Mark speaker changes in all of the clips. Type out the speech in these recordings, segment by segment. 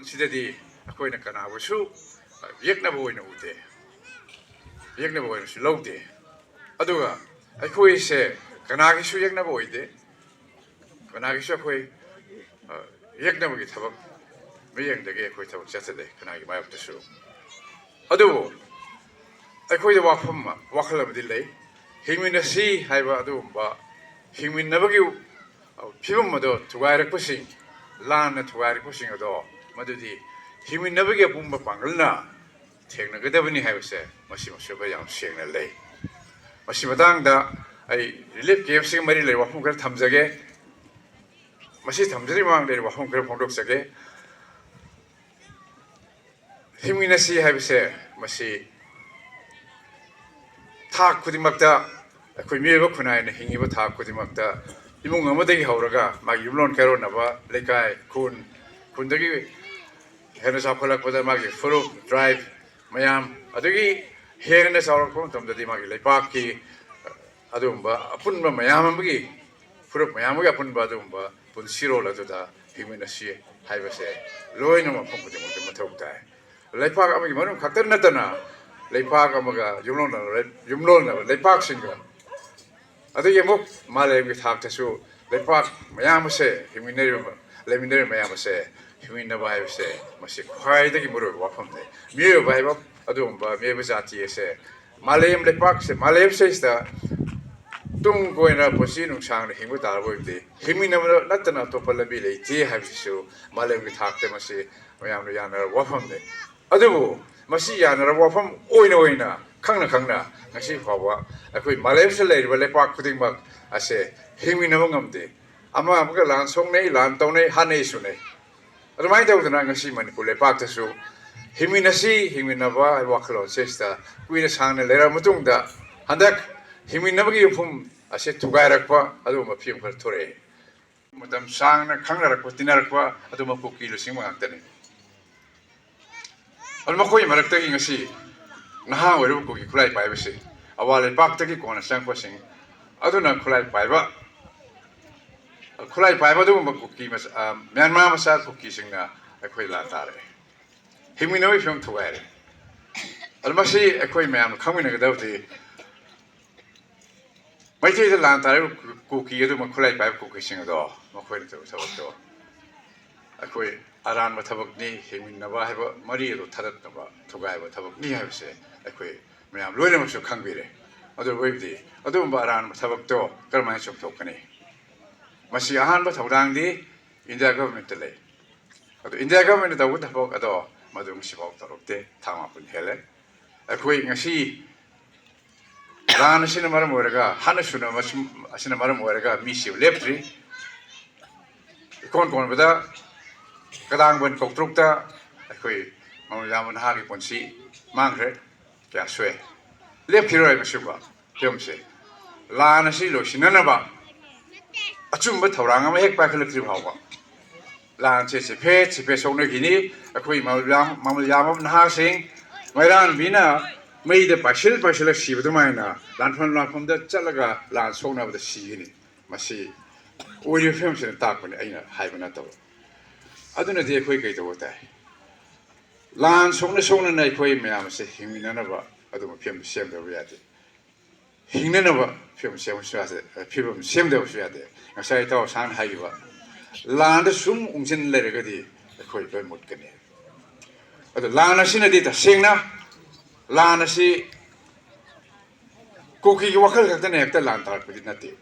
Speaker 1: Sidadi, Akoina Kanawasu, Yaknaboy no de. Yaknaboy slow de. Aduga, Akoi say, Kanagishu Yaknaboy de. Kanagisha, Yaknabit have me and the gay quit of Saturday, Kanagi by up the show. Adu, I quit the walk from Wakala delay. Him in the sea, Hivadumba, him in never give Pumado to wear a pushing, land to wear a pushing a door, Madudi, him in never get Bumba Pangalna. Take the Gadavini have said, Massimo Shabbayam saying a lay. Massimadanga, I live gave Sing Marie Wafunga Tamzage. Masih tamjari mang dari wahong kerap pondok sage. Himinasi habise masih thak kudimakta koi mieba kunai na hingi ba thak kudimakta imung amadagi hauraga magi yumlon karo naba lekai kun dagi hena saphalak pada magi full drive mayam adagi hena saurak pun tamdadi magi lepak ki adumba apun ba mayam magi full mayam magi apun ba adumba pun siro la tuda himinasi habise loina ma pong kudimak mathok tai lepak amagi manum khaktar na tana lepak amaga yumlon na lepak singa adu yemok malay with half tasu lepak mayam se himinari mayam se himina bai se masi khwai da ki muru wafam ne miyo bai ba adu ba me bazati se malayam lepak se malayam se sta tung goina posi nung sang na hingu dar boy de himina natana to palabi leite habisu malayam with half te masi mayam no yana wafam ne adu Masih ya nara wafam oina khangna ngasi phawa akoi malaysia leiba lepak khuding mak ase himina mangam ama amga lan song nei lan taw nei hanei su nei adumai tawdana ngasi manipur lepak ta su himina ba wakhlo sesta kuina sangna lera mutungda handak himina bagi yufum ase thugairakpa aduma phim khar thore mutam sangna khangnarakpa tinarakpa aduma Kuki lo singma ngantani Almakoy marakta king asi naha weru Kuki kulai pai basi awale PAKTAKNANA kona sang pasing aduna kulai pai ba do Kuki mas Myanmar masa Kuki singna akoi la tare himino film thuare almasi akoi myam khamina gadawti Meitei the lan tare Kuki adu kulai pai Kuki singa do makoi to sabto akoi aran mathabak ni hemin naba heba mari ado tharat naba thugai ba thabak ni habse akoi mayam loina masu khangbire adu webdi adu ba aran mathabak to karmai chok thokani masi ahan ba thodang di India government le adu India government da uthabak ado madung sibok tarokte thama pun hele akoi ngasi ran sina maram oraga hanasuna asina maram oraga misi leptri kon bada kadang ban koktrukta akoi mamlaman hagi ponsi mangre kya swe lep kiroi masuba pyomse lana si lo sinana ba achumba thoranga ma hek pa khalakri bhawa lan che phe songna gini akoi mamlaman ha sing mairan bina meide pasil sibdu maina lan da chalaga lan songna ba sigini masi oyo pyomse ta ko ni aina haibana taw aduna de koi kai to tai lan songna nai koi mayam se himina na ba aduma phem sem da ya de hingna na ba phem sem swa se phem sem da swa de ngasai to san hai ba lan da sum ungsin le ga di koi koi mut ka ne adu lan asina di ta sengna lan asi Kuki ki wakal ka ta ne ta lan tar pudi na te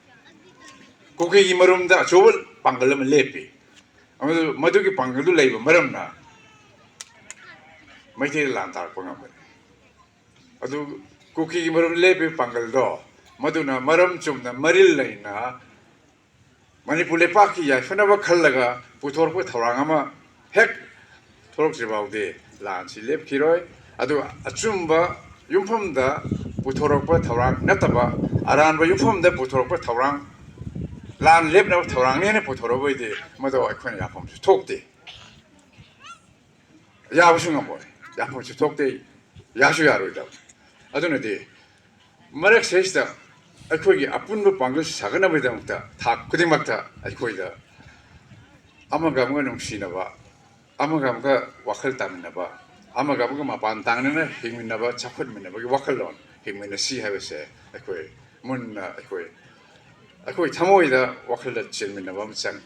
Speaker 1: Kuki ki marumda chobal pangalam lepi MADUGI Pangalu Leiba Marumda Meitei Lantar Pongam. Adu Kuki Marum Lepi Pangaldo Maduna Marum Chumna Maril Laina Manipule Paki Yafanava Kalaga Putorpo Torangama Heck Torks about the Lansi Lep Kiroi Adu Achumba Yumpumda Putorpa Torang Nataba Aranba Yumpumda Putorpa Torang Lan lep na thorang ne potoroboy de mado akon ya pom tok de ya busung mo ya pom tok de ya shu ya ro da aduna de marak sesta akoi apun bo pangal sagana be da mukta ta kuding makta akoi da amaga mo nung sina ba amaga amaga wakal taminaba amaga amaga mapan tangnana hingminaba chaphatminaba gi wakal lon hingmina si habese akoi mun akoi thamoida wakal da chilminaba mchang